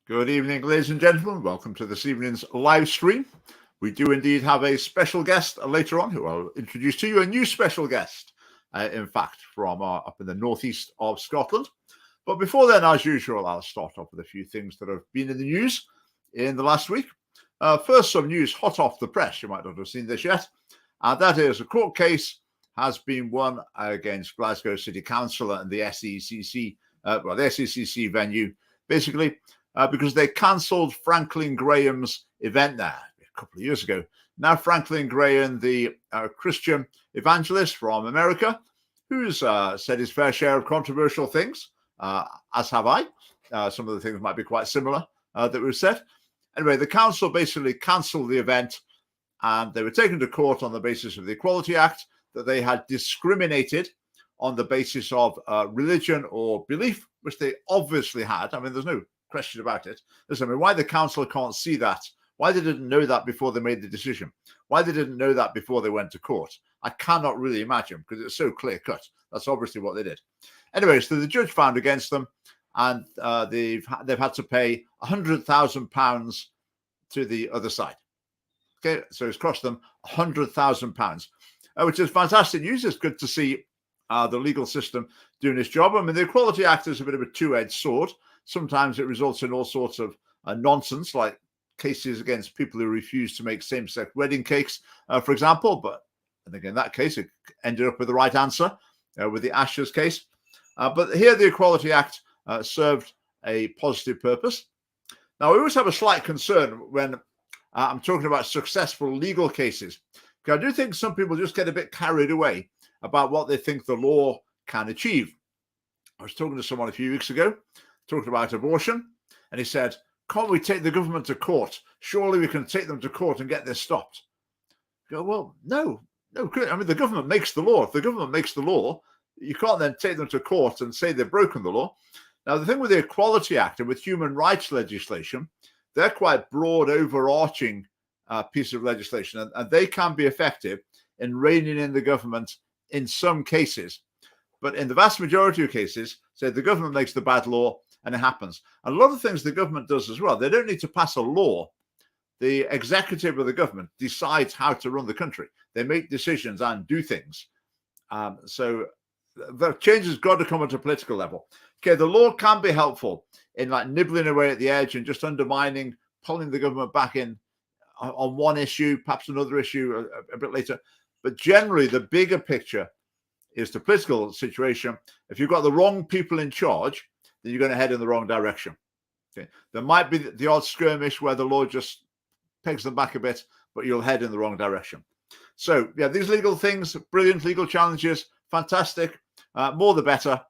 Good evening, ladies and gentlemen. Welcome to this evening's live stream. We do indeed have a special guest later on who I'll introduce to you, a new special guest, in fact, from up in the northeast of Scotland. But before then, as usual, I'll start off with a few things that have been in the news in the last week. First, some news hot off the press. You might not have seen this yet. And that is a court case has been won against Glasgow City Council and the SECC, the SECC venue, basically, because they cancelled Franklin Graham's event there a couple of years ago. Now, Franklin Graham, the Christian evangelist from America, who's said his fair share of controversial things, as have I. Some of the things might be quite similar that were said. Anyway, the council basically cancelled the event, and they were taken to court on the basis of the Equality Act, that they had discriminated on the basis of religion or belief, which they obviously had. I mean, there's no question about it. Listen, I mean, why the council can't see that, why they didn't know that before they made the decision, why they didn't know that before they went to court, I cannot really imagine, because it's so clear cut. That's obviously what they did. Anyway, so the judge found against them, and they've had to pay £100,000 to the other side. Okay, so it's cost them £100,000, which is fantastic news. It's good to see the legal system doing its job. I mean, the Equality Act is a bit of a two-edged sword. Sometimes it results in all sorts of nonsense, like cases against people who refuse to make same-sex wedding cakes, for example. But I think in that case, it ended up with the right answer with the Ashes case. But here, the Equality Act served a positive purpose. Now, we always have a slight concern when I'm talking about successful legal cases, because I do think some people just get a bit carried away about what they think the law can achieve. I was talking to someone a few weeks ago, talking about abortion, and he said, can't we take the government to court? Surely we can take them to court and get this stopped. I go, well, no. I mean, the government makes the law. If the government makes the law, you can't then take them to court and say they've broken the law. Now, the thing with the Equality Act and with human rights legislation, they're quite broad, overarching piece of legislation, and they can be effective in reining in the government in some cases. But in the vast majority of cases, say the government makes the bad law and it happens. And a lot of things the government does as well. They don't need to pass a law. The executive of the government decides how to run the country. They make decisions and do things. So the change has got to come at a political level. Okay, the law can be helpful in like nibbling away at the edge and just undermining, pulling the government back in on one issue, perhaps another issue a bit later. But generally, the bigger picture is the political situation. If you've got the wrong people in charge, then you're going to head in the wrong direction. Okay. There might be the odd skirmish where the law just pegs them back a bit, but you'll head in the wrong direction. So, yeah, these legal things, brilliant legal challenges, fantastic, more the better.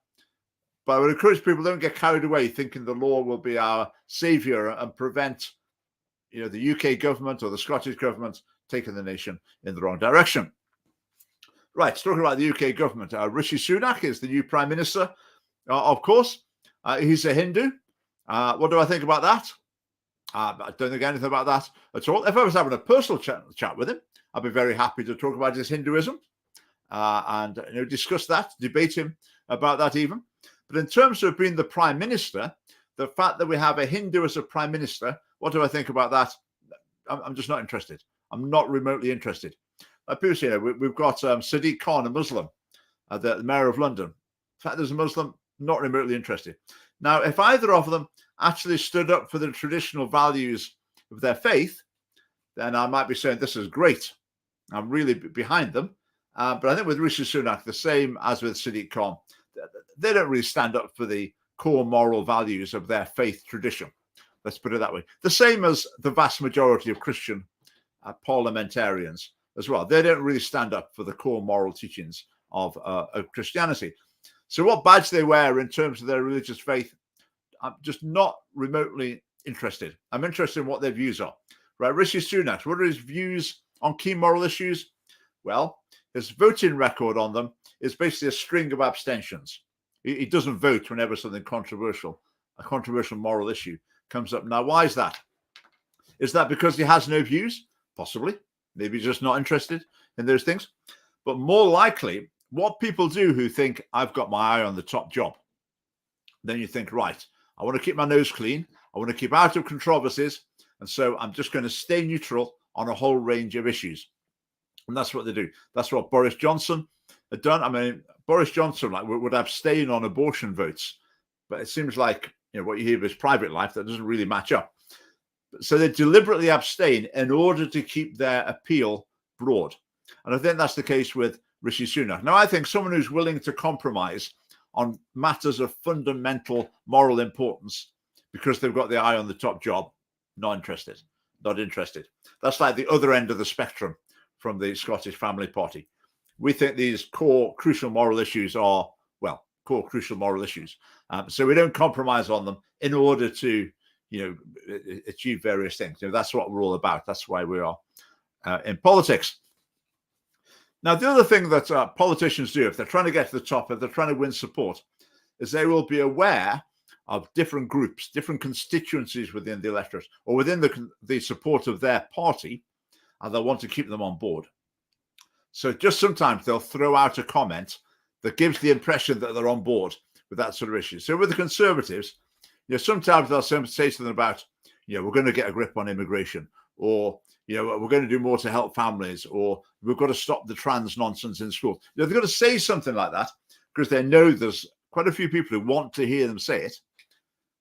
But I would encourage people, don't get carried away thinking the law will be our saviour and prevent, the UK government or the Scottish government taking the nation in the wrong direction. Right, talking about the UK government, Rishi Sunak is the new Prime Minister, of course. He's a Hindu. What do I think about that? I don't think anything about that at all. If I was having a personal chat with him, I'd be very happy to talk about his Hinduism and discuss that, debate him about that even. But in terms of being the Prime Minister, the fact that we have a Hindu as a Prime Minister, what do I think about that? I'm just not interested. I'm not remotely interested. People say, we've got Sadiq Khan, a Muslim, the Mayor of London. In fact, there's a Muslim, not remotely interested. Now, if either of them actually stood up for the traditional values of their faith, then I might be saying this is great. I'm really behind them. But I think with Rishi Sunak, the same as with Sadiq Khan, they don't really stand up for the core moral values of their faith tradition. Let's put it that way. The same as the vast majority of Christian parliamentarians as well. They don't really stand up for the core moral teachings of Christianity. So what badge they wear in terms of their religious faith, I'm just not remotely interested. I'm interested in what their views are. Right, Rishi Sunak, what are his views on key moral issues? Well, his voting record on them is basically a string of abstentions. He doesn't vote whenever something controversial, a controversial moral issue comes up. Now, why is that? Is that because he has no views? Possibly. Maybe he's just not interested in those things. But more likely, what people do who think, I've got my eye on the top job, then you think, right, I want to keep my nose clean. I want to keep out of controversies. And so I'm just going to stay neutral on a whole range of issues. And that's what they do. That's what Boris Johnson had done. I mean, Boris Johnson would abstain on abortion votes. But it seems like what you hear of his private life, that doesn't really match up. So they deliberately abstain in order to keep their appeal broad. And I think that's the case with Rishi Sunak. Now, I think someone who's willing to compromise on matters of fundamental moral importance because they've got their eye on the top job, not interested. That's like the other end of the spectrum from the Scottish Family Party. We think these core, crucial moral issues are, core, crucial moral issues. So we don't compromise on them in order to, achieve various things. That's what we're all about. That's why we are in politics. Now, the other thing that politicians do, if they're trying to get to the top, if they're trying to win support, is they will be aware of different groups, different constituencies within the electorate or within the support of their party, and they'll want to keep them on board. So just sometimes they'll throw out a comment that gives the impression that they're on board with that sort of issue. So with the Conservatives, sometimes they'll say something about, we're going to get a grip on immigration, or we're going to do more to help families, or we've got to stop the trans nonsense in school. They've got to say something like that because they know there's quite a few people who want to hear them say it.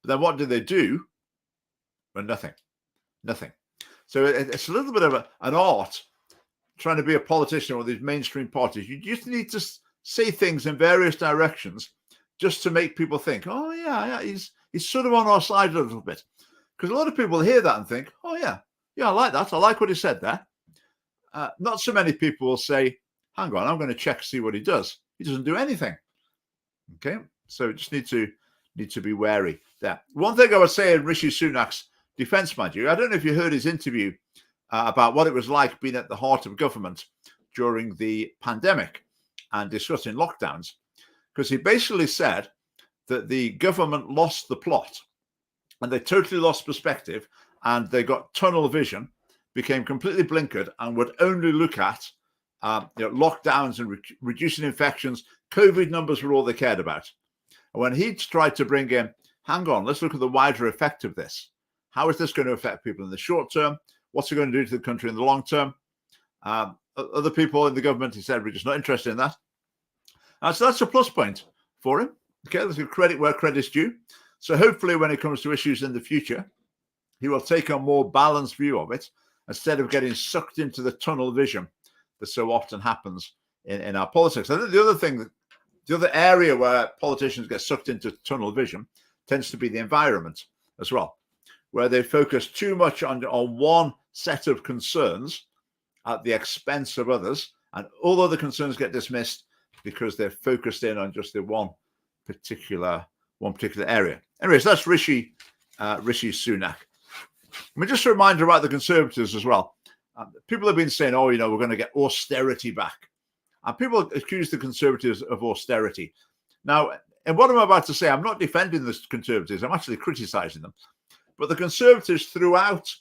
But then what do? Well, nothing. So it's a little bit of an art trying to be a politician with these mainstream parties. You just need to say things in various directions just to make people think, oh, yeah, he's sort of on our side a little bit. Because a lot of people hear that and think, oh, yeah, I like that. I like what he said there. Not so many people will say, hang on, I'm going to check, see what he does. He doesn't do anything. Okay, so you just need to be wary there. One thing I would say in Rishi Sunak's defense, mind you, I don't know if you heard his interview about what it was like being at the heart of government during the pandemic and discussing lockdowns, because he basically said that the government lost the plot and they totally lost perspective and they got tunnel vision, became completely blinkered and would only look at lockdowns and reducing infections. COVID numbers were all they cared about. And when he tried to bring in, hang on, let's look at the wider effect of this. How is this going to affect people in the short term? What's it going to do to the country in the long term? Other people in the government, he said, we're just not interested in that. So that's a plus point for him. Okay, there's a credit where credit's due. So hopefully when it comes to issues in the future, he will take a more balanced view of it instead of getting sucked into the tunnel vision that so often happens in our politics. I think the other area where politicians get sucked into tunnel vision tends to be the environment as well, where they focus too much on one set of concerns at the expense of others, and all other concerns get dismissed because they're focused in on just the one particular area. Anyways, that's Rishi Sunak. I mean, just a reminder about the Conservatives as well. People have been saying, we're going to get austerity back. And people accuse the Conservatives of austerity. Now, and what I'm about to say, I'm not defending the Conservatives. I'm actually criticizing them. But the Conservatives throughout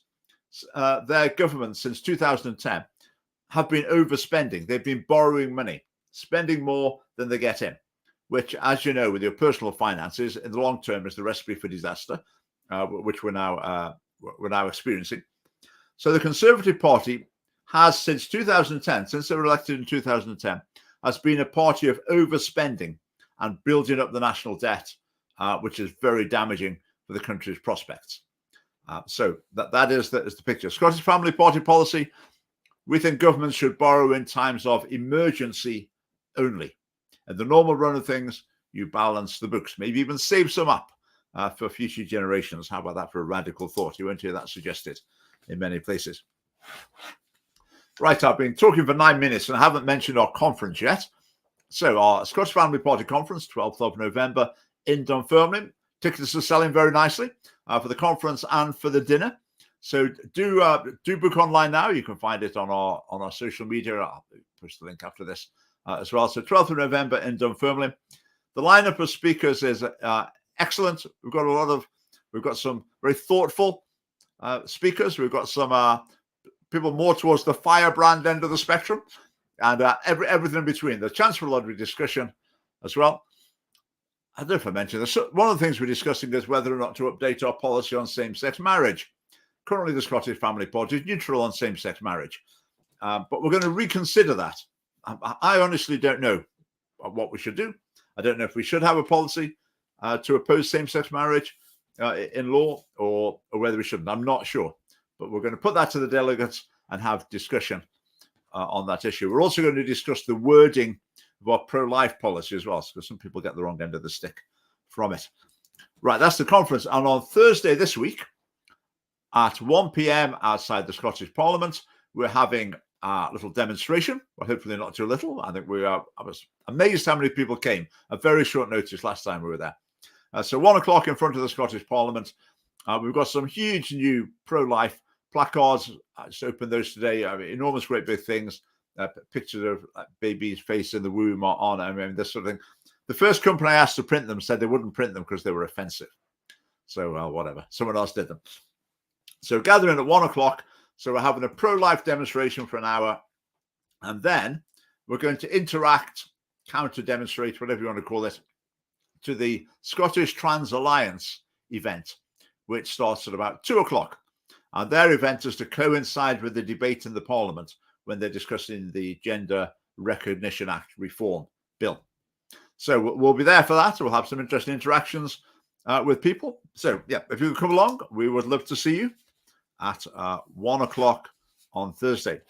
their government since 2010 have been overspending. They've been borrowing money, spending more than they get in, which, as you know, with your personal finances, in the long term is the recipe for disaster, which we're now experiencing. So the Conservative Party has, since 2010, since they were elected in 2010, has been a party of overspending and building up the national debt, which is very damaging for the country's prospects. So that is the picture. Scottish Family Party policy: we think governments should borrow in times of emergency only. In the normal run of things, you balance the books, maybe even save some up for future generations. How about that for a radical thought? You won't hear that suggested in many places. Right, I've been talking for 9 minutes and I haven't mentioned our conference yet. So our Scottish Family Party Conference, 12th of November in Dunfermline. Tickets are selling very nicely for the conference and for the dinner. So do book online now. You can find it on our social media. I'll push the link after this as well. So 12th of November in Dunfermline. The lineup of speakers is excellent. We've got some very thoughtful speakers. We've got some people more towards the firebrand end of the spectrum, and everything in between. The chance for a lot of discussion as well. I don't know if I mentioned this. One of the things we're discussing is whether or not to update our policy on same-sex marriage. Currently, the Scottish Family Party is neutral on same-sex marriage, but we're going to reconsider that. I honestly don't know what we should do. I don't know if we should have a policy to oppose same-sex marriage in law or whether we shouldn't. I'm not sure, but we're going to put that to the delegates and have discussion on that issue. We're also going to discuss the wording of our pro-life policy as well, because some people get the wrong end of the stick from it. Right, that's the conference. And on Thursday this week at 1 p.m. outside the Scottish Parliament, we're having a little demonstration. Well, hopefully not too little. I think I was amazed how many people came at very short notice last time we were there. So 1 o'clock in front of the Scottish Parliament. We've got some huge new pro-life placards. I just opened those today. I mean, enormous, great big things. Pictures of baby's face in the womb on. I mean, this sort of thing. The first company I asked to print them said they wouldn't print them because they were offensive. So whatever. Someone else did them. So gathering at 1 o'clock. So we're having a pro-life demonstration for an hour. And then we're going to interact, counter-demonstrate, whatever you want to call it, to the Scottish Trans Alliance event, which starts at about 2 o'clock. And their event is to coincide with the debate in the Parliament when they're discussing the Gender Recognition Act reform bill. So we'll be there for that. We'll have some interesting interactions with people. So, yeah, if you come along, we would love to see you at 1 o'clock on Thursday.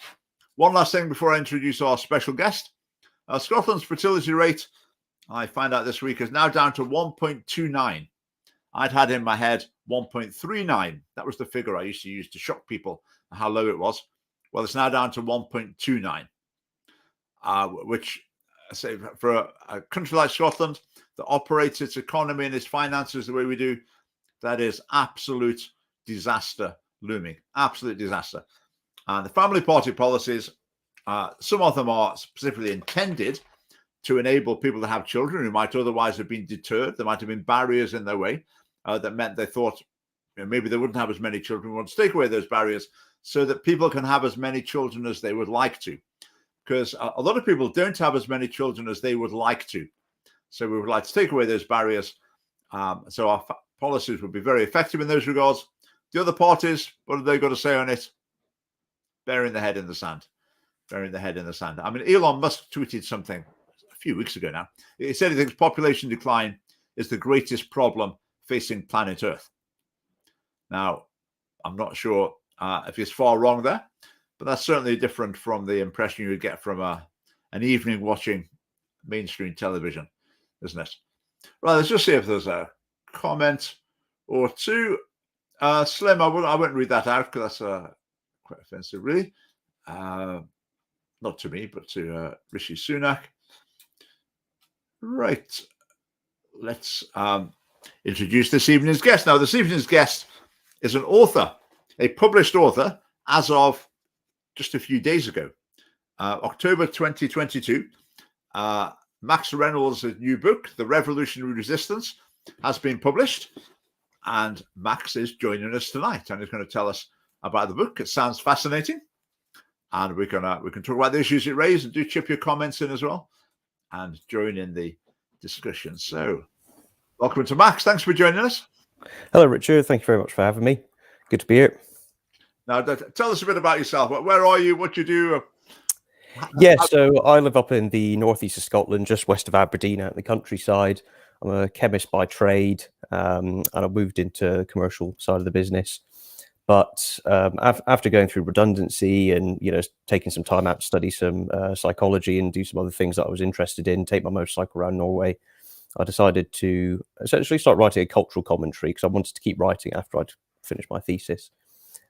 One last thing before I introduce our special guest. Scotland's fertility rate, I find out this week, is now down to 1.29. I'd had in my head 1.39. That was the figure I used to use to shock people how low it was. Well, it's now down to 1.29, which I say for a country like Scotland that operates its economy and its finances the way we do, that is absolute disaster looming, absolute disaster. And the family party policies, some of them are specifically intended to enable people to have children who might otherwise have been deterred. There might have been barriers in their way that meant they thought maybe they wouldn't have as many children. We want to take away those barriers so that people can have as many children as they would like to. Because a lot of people don't have as many children as they would like to. So we would like to take away those barriers. So our policies would be very effective in those regards. The other parties, what have they got to say on it? Burying their head in the sand. Burying their head in the sand. I mean, Elon Musk tweeted something a few weeks ago now. He said he thinks population decline is the greatest problem facing planet Earth. Now, I'm not sure if he's far wrong there, but that's certainly different from the impression you would get from an evening watching mainstream television, isn't it? Right, let's just see if there's a comment or two. Slim, I won't read that out because that's quite offensive, really. Not to me, but to Rishi Sunak. Right, let's introduce this evening's guest. Now, this evening's guest is an author, a published author, as of just a few days ago, October 2022. Max Reynolds' new book, The Revolutionary Resistance, has been published, and Max is joining us tonight, and he's going to tell us about the book. It sounds fascinating, and we can talk about the issues it raised, and do chip your comments in as well, and join in the discussion. So, welcome to Max. Thanks for joining us. Hello, Richard. Thank you very much for having me. Good to be here. Now, tell us a bit about yourself. Where are you? What do you do? Yeah, so I live up in the northeast of Scotland, just west of Aberdeen, out in the countryside. I'm a chemist by trade, and I moved into the commercial side of the business. But after going through redundancy and taking some time out to study some psychology and do some other things that I was interested in, take my motorcycle around Norway, I decided to essentially start writing a cultural commentary because I wanted to keep writing after I'd finished my thesis.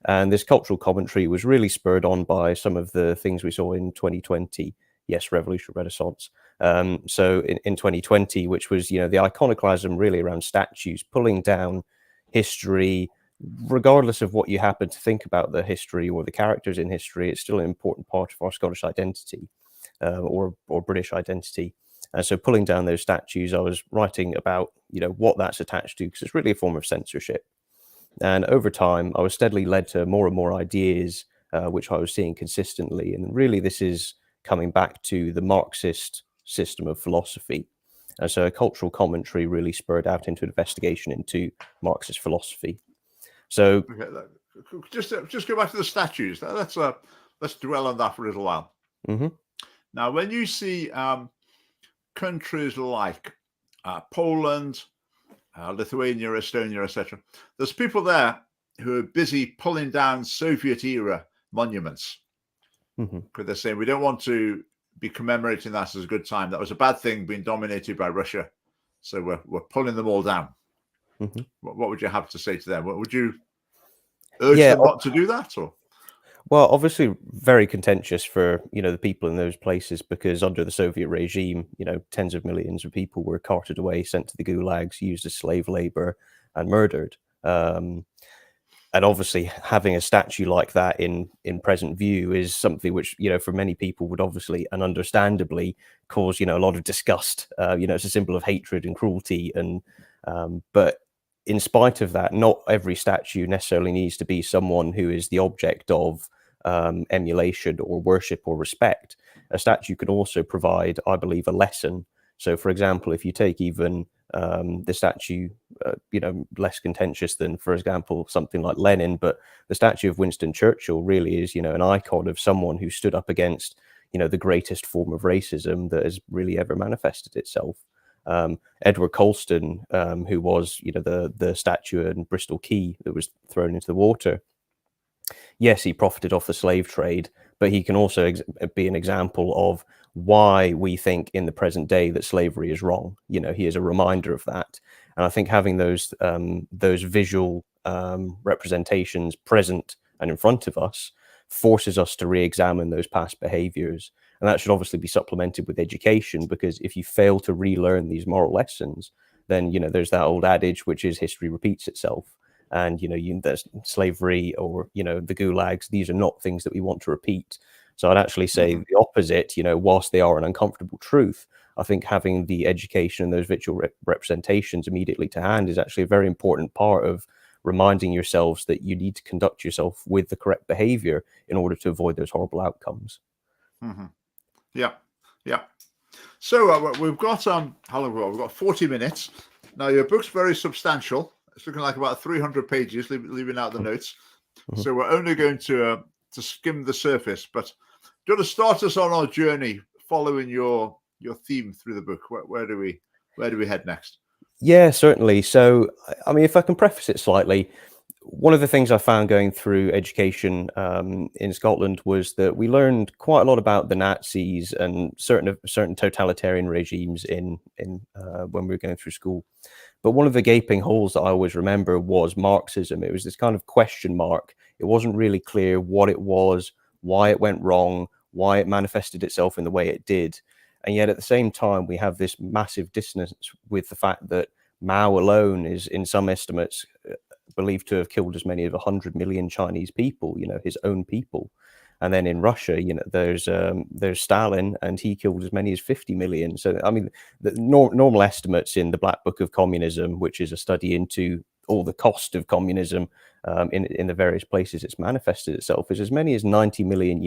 And this cultural commentary was really spurred on by some of the things we saw in 2020. Yes, Revolutionary Renaissance. So in 2020, which was, the iconoclasm really around statues, pulling down history, regardless of what you happen to think about the history or the characters in history, it's still an important part of our Scottish identity or British identity. And so pulling down those statues, I was writing about, what that's attached to, because it's really a form of censorship. And over time, I was steadily led to more and more ideas, which I was seeing consistently. And really, this is coming back to the Marxist system of philosophy. And so a cultural commentary really spurred out into investigation into Marxist philosophy. So Okay, just go back to the statues. Let's dwell on that for a little while. Now, when you see countries like Poland, Lithuania, Estonia, etc., there's people there who are busy pulling down Soviet-era monuments. Because they're saying we don't want to be commemorating that as a good time. That was a bad thing, being dominated by Russia. So we're pulling them all down. What would you have to say to them? What would you urge them not to do that? Or well, obviously very contentious for, the people in those places, because under the Soviet regime, tens of millions of people were carted away, sent to the gulags, used as slave labor and murdered. And obviously having a statue like that in present view is something which, for many people would obviously and understandably cause, a lot of disgust. It's a symbol of hatred and cruelty. And but in spite of that, not every statue necessarily needs to be someone who is the object of emulation or worship or respect. A statue can also provide, I believe, a lesson. So, for example, if you take even the statue, less contentious than, for example, something like Lenin, but the statue of Winston Churchill really is, an icon of someone who stood up against, the greatest form of racism that has really ever manifested itself. Edward Colston, who was, the statue in Bristol Quay that was thrown into the water. Yes, he profited off the slave trade, but he can also be an example of why we think in the present day that slavery is wrong. He is a reminder of that. And I think having those visual representations present and in front of us forces us to re-examine those past behaviors. And that should obviously be supplemented with education, because if you fail to relearn these moral lessons, then, there's that old adage, which is history repeats itself. And, there's slavery or, the gulags. These are not things that we want to repeat. So I'd actually say the opposite, whilst they are an uncomfortable truth, I think having the education and those visual representations immediately to hand is actually a very important part of reminding yourselves that you need to conduct yourself with the correct behavior in order to avoid those horrible outcomes. Yeah. So we've got how long? We've got 40 minutes. Now your book's very substantial. It's looking like about 300 pages, leaving out the notes. So we're only going to skim the surface. But do you want to start us on our journey following your theme through the book? Where do we head next? Yeah, certainly. So, I mean, if I can preface it slightly, one of the things I found going through education in Scotland was that we learned quite a lot about the Nazis and certain totalitarian regimes in when we were going through school. But one of the gaping holes that I always remember was Marxism. It was this kind of question mark. It wasn't really clear what it was, why it went wrong, why it manifested itself in the way it did. And yet at the same time, we have this massive dissonance with the fact that Mao alone is, in some estimates, believed to have killed as many as 100 million Chinese people, his own people. And then in Russia, there's Stalin, and he killed as many as 50 million. So, I mean, the normal estimates in the Black Book of Communism, which is a study into all the cost of communism in the various places it's manifested itself, is as many as 90 million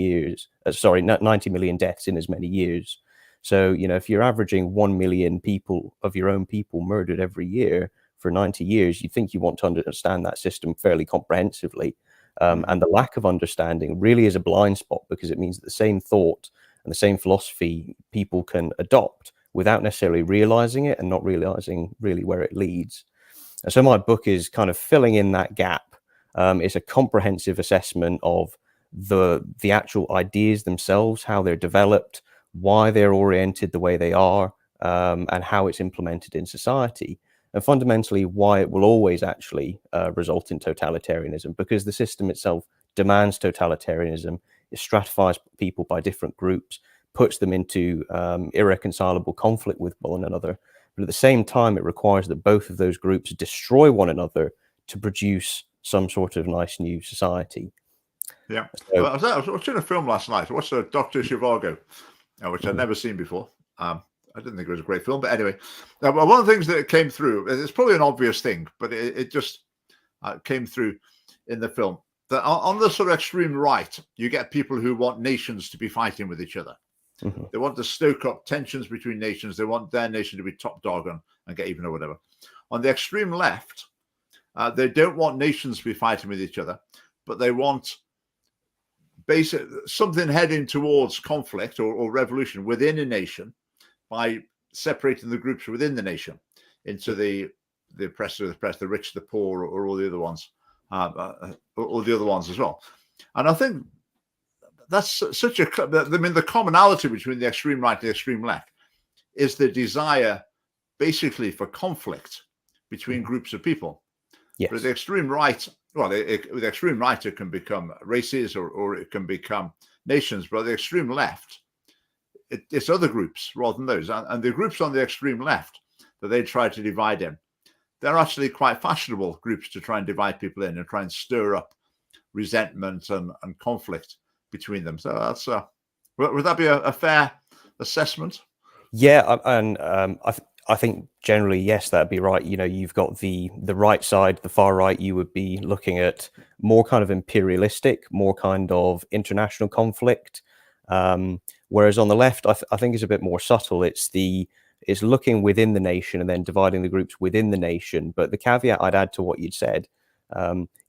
deaths in as many years. So, if you're averaging 1 million people of your own people murdered every year for 90 years, you think you want to understand that system fairly comprehensively. And the lack of understanding really is a blind spot, because it means that the same thought and the same philosophy people can adopt without necessarily realizing it and not realizing really where it leads. And so my book is kind of filling in that gap. It's a comprehensive assessment of the actual ideas themselves, how they're developed, why they're oriented the way they are, and how it's implemented in society. And fundamentally, why it will always actually result in totalitarianism, because the system itself demands totalitarianism. It stratifies people by different groups, puts them into irreconcilable conflict with one another. But at the same time, it requires that both of those groups destroy one another to produce some sort of nice new society. Yeah. So, I was watching a film last night. I watched Dr. Zhivago, which I'd never seen before. I didn't think it was a great film, but anyway, one of the things that came through, it's probably an obvious thing, but it just came through in the film, that on the sort of extreme right, you get people who want nations to be fighting with each other. Mhm. They want to stoke up tensions between nations. They want their nation to be top dog and get even or whatever. On the extreme left, they don't want nations to be fighting with each other, but they want something heading towards conflict or revolution within a nation by separating the groups within the nation into the oppressed, the rich, the poor, or all the other ones, all the other ones as well. And I think that's such a. I mean, the commonality between the extreme right and the extreme left is the desire, basically, for conflict between groups of people. Yes. But the extreme right, well, with the extreme right, it can become races or it can become nations. But the extreme left, it's other groups rather than those. And the groups on the extreme left that they try to divide in, they're actually quite fashionable groups to try and divide people in and try and stir up resentment and conflict between them. So that's would that be a fair assessment? Yeah, and I think generally yes, that'd be right. You know, you've got the right side, the far right. You would be looking at more kind of imperialistic, more kind of international conflict. Whereas on the left, I think is a bit more subtle. It's looking within the nation and then dividing the groups within the nation. But the caveat I'd add to what you'd said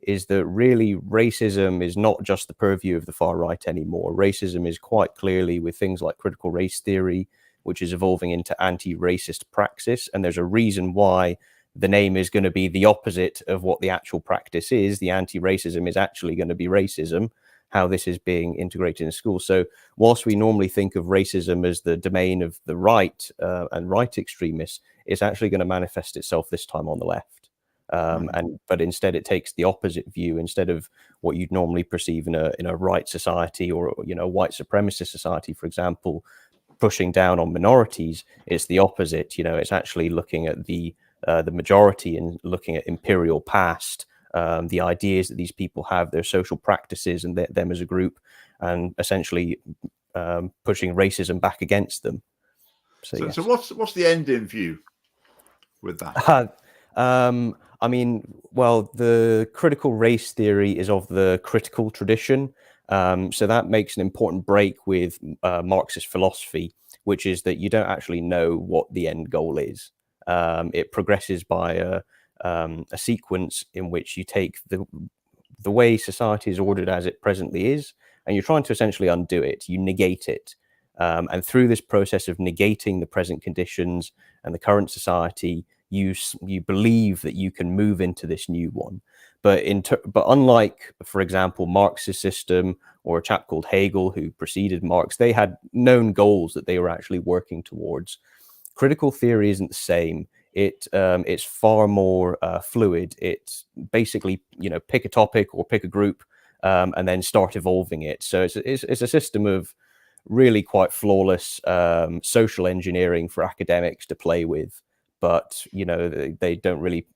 is that really racism is not just the purview of the far right anymore. Racism is quite clearly with things like critical race theory, which is evolving into anti-racist praxis. And there's a reason why the name is going to be the opposite of what the actual practice is. The anti-racism is actually going to be racism, how this is being integrated in schools. So whilst we normally think of racism as the domain of the right and right extremists, it's actually going to manifest itself this time on the left. But instead it takes the opposite view. Instead of what you'd normally perceive in a right society or, you know, white supremacist society, for example, pushing down on minorities, it's the opposite. You know, it's actually looking at the majority and looking at imperial past, the ideas that these people have, their social practices and them as a group, and essentially pushing racism back against them. So yes. So what's the end in view with that? I mean, well, the critical race theory is of the critical tradition. So that makes an important break with Marxist philosophy, which is that you don't actually know what the end goal is. It progresses by a sequence in which you take the way society is ordered as it presently is, and you're trying to essentially undo it. You negate it. And through this process of negating the present conditions and the current society, you believe that you can move into this new one. But unlike, for example, Marx's system or a chap called Hegel who preceded Marx, they had known goals that they were actually working towards. Critical theory isn't the same. It's far more fluid. It's basically, you know, pick a topic or pick a group and then start evolving it. So it's a system of really quite flawless social engineering for academics to play with. But, you know, they don't really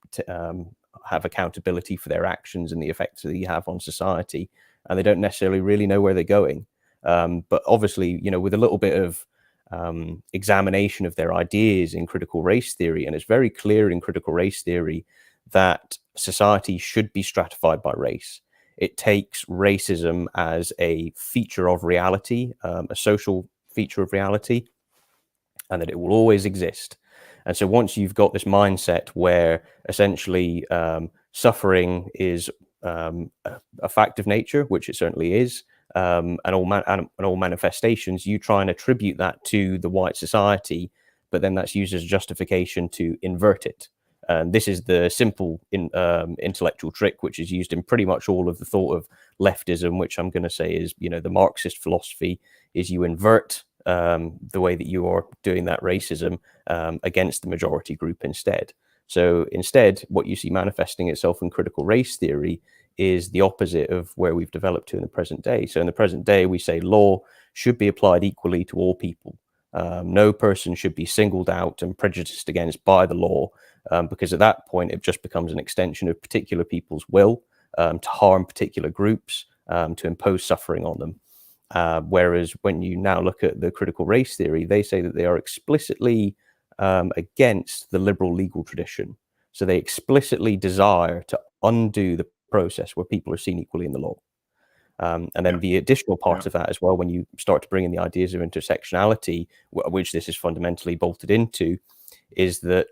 have accountability for their actions and the effects that they have on society. And they don't necessarily really know where they're going. But obviously, you know, with a little bit of examination of their ideas in critical race theory, and it's very clear in critical race theory that society should be stratified by race. It takes racism as a feature of reality, a social feature of reality, and that it will always exist. And so once you've got this mindset where essentially suffering is a fact of nature, which it certainly is, and all manifestations, you try and attribute that to the white society, but then that's used as justification to invert it. And this is the simple intellectual trick, which is used in pretty much all of the thought of leftism, which I'm going to say is, you know, the Marxist philosophy is you invert the way that you are doing that racism against the majority group instead. So instead, what you see manifesting itself in critical race theory is the opposite of where we've developed to in the present day. So in the present day, we say law should be applied equally to all people. No person should be singled out and prejudiced against by the law, because at that point, it just becomes an extension of particular people's will to harm particular groups, to impose suffering on them. Whereas when you now look at the critical race theory, they say that they are explicitly against the liberal legal tradition. So they explicitly desire to undo the process where people are seen equally in the law. And then the additional part of that as well, when you start to bring in the ideas of intersectionality, which this is fundamentally bolted into, is that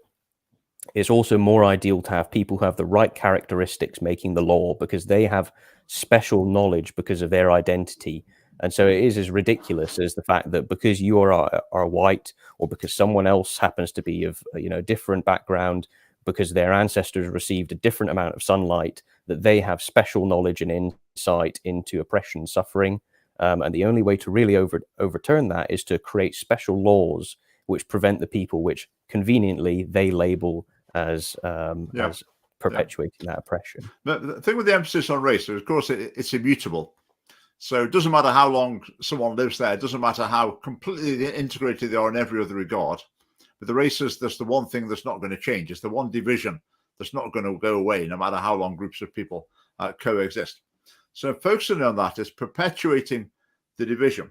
it's also more ideal to have people who have the right characteristics making the law, because they have special knowledge because of their identity. And so it is as ridiculous as the fact that because you are white, or because someone else happens to be of different background, because their ancestors received a different amount of sunlight, that they have special knowledge and insight into oppression and suffering. And the only way to really overturn that is to create special laws which prevent the people which conveniently they label as perpetuating that oppression. The thing with the emphasis on race is, of course, it's immutable. So it doesn't matter how long someone lives there. It doesn't matter how completely integrated they are in every other regard. But the races, that's the one thing that's not going to change. It's the one division that's not going to go away, no matter how long groups of people coexist. So focusing on that is perpetuating the division.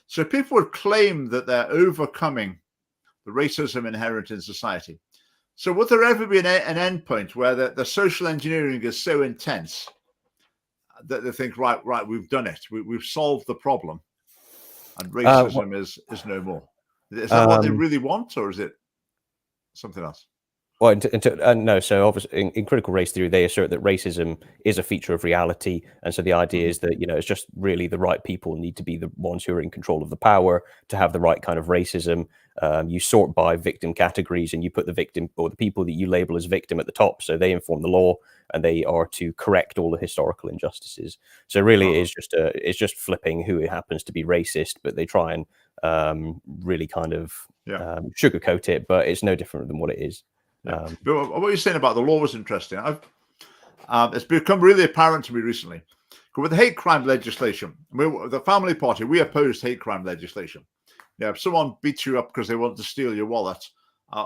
So people would claim that they're overcoming the racism inherent in society. So would there ever be an end point where the social engineering is so intense that they think, right, we've done it, we've solved the problem, and racism is no more? Is that what they really want, or is it something else? Well, no. So obviously, in critical race theory, they assert that racism is a feature of reality, and so the idea is that it's just really the right people need to be the ones who are in control of the power to have the right kind of racism. You sort by victim categories, and you put the victim, or the people that you label as victim, at the top, so they inform the law, and they are to correct all the historical injustices. So really, it's just flipping who happens to be racist, but they try and really kind of sugarcoat it, but it's no different than what it is. But what you're saying about the law was interesting. It's become really apparent to me recently. With the hate crime legislation, the family party, we opposed hate crime legislation. If someone beats you up because they want to steal your wallet,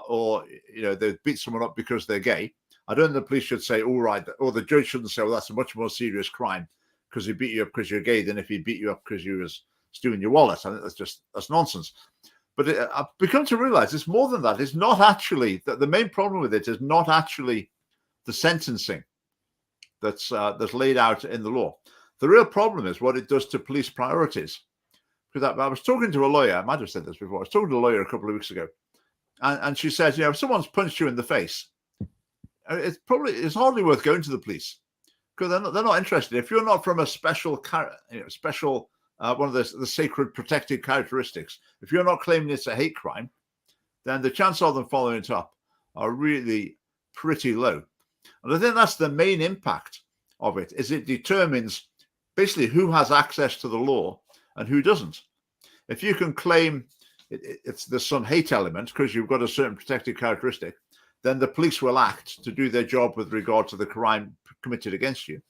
or they beat someone up because they're gay, I don't think the police should say, all right, or the judge shouldn't say, well, that's a much more serious crime because he beat you up because you're gay than if he beat you up because you was stealing your wallet. I think that's nonsense. But I've become to realize it's more than that. It's not actually the main problem with it is not actually the sentencing that's laid out in the law. The real problem is what it does to police priorities. Because I was talking to a lawyer, I might have said this before. I was talking to a lawyer a couple of weeks ago, and she says, if someone's punched you in the face, it's hardly worth going to the police, because they're not interested. If you're not from a special one of the sacred protected characteristics, if you're not claiming it's a hate crime, then the chance of them following it up are really pretty low. And I think that's the main impact of it, is it determines basically who has access to the law and who doesn't. If you can claim there's some hate element because you've got a certain protected characteristic, then the police will act to do their job with regard to the crime committed against you.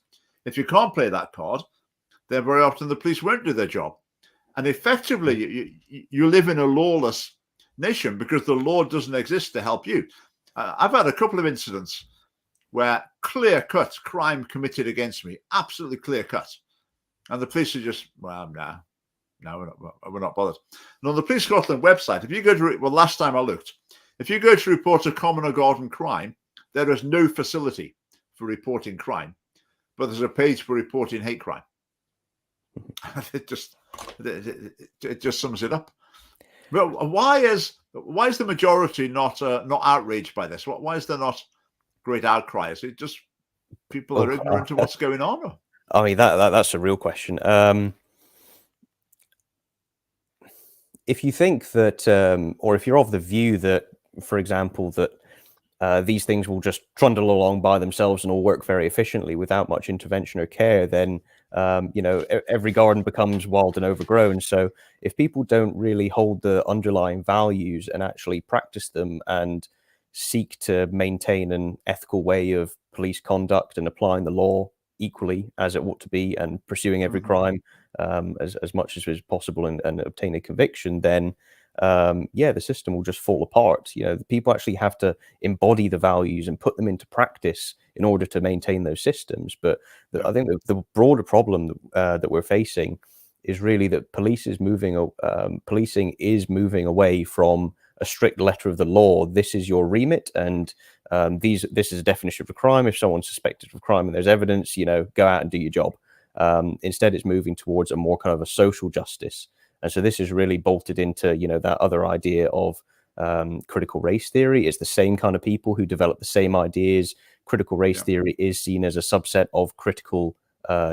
If you can't play that card, then very often the police won't do their job. And effectively, you live in a lawless nation because the law doesn't exist to help you. I've had a couple of incidents where clear-cut crime committed against me, absolutely clear-cut. And the police are just, well, no, we're not bothered. And on the Police Scotland website, if you go to, last time I looked, if you go to report a common or garden crime, there is no facility for reporting crime, but there's a page for reporting hate crime. It just sums it up. But why is the majority not outraged by this? Why is there not great outcry? Is it just people are ignorant of what's going on? Or? I mean, that's a real question. If you think that, or if you're of the view that, for example, that these things will just trundle along by themselves and all work very efficiently without much intervention or care, then every garden becomes wild and overgrown. So if people don't really hold the underlying values and actually practice them and seek to maintain an ethical way of police conduct and applying the law equally as it ought to be and pursuing every crime as much as is possible and obtain a conviction, then the system will just fall apart. The people actually have to embody the values and put them into practice in order to maintain those systems. But I think the broader problem that we're facing is really that policing is moving away from a strict letter of the law. This is your remit, and this is a definition of a crime. If someone's suspected of a crime and there's evidence, go out and do your job. Instead, it's moving towards a more kind of a social justice. And so this is really bolted into, that other idea of critical race theory. It's the same kind of people who develop the same ideas. Critical race theory is seen as a subset of critical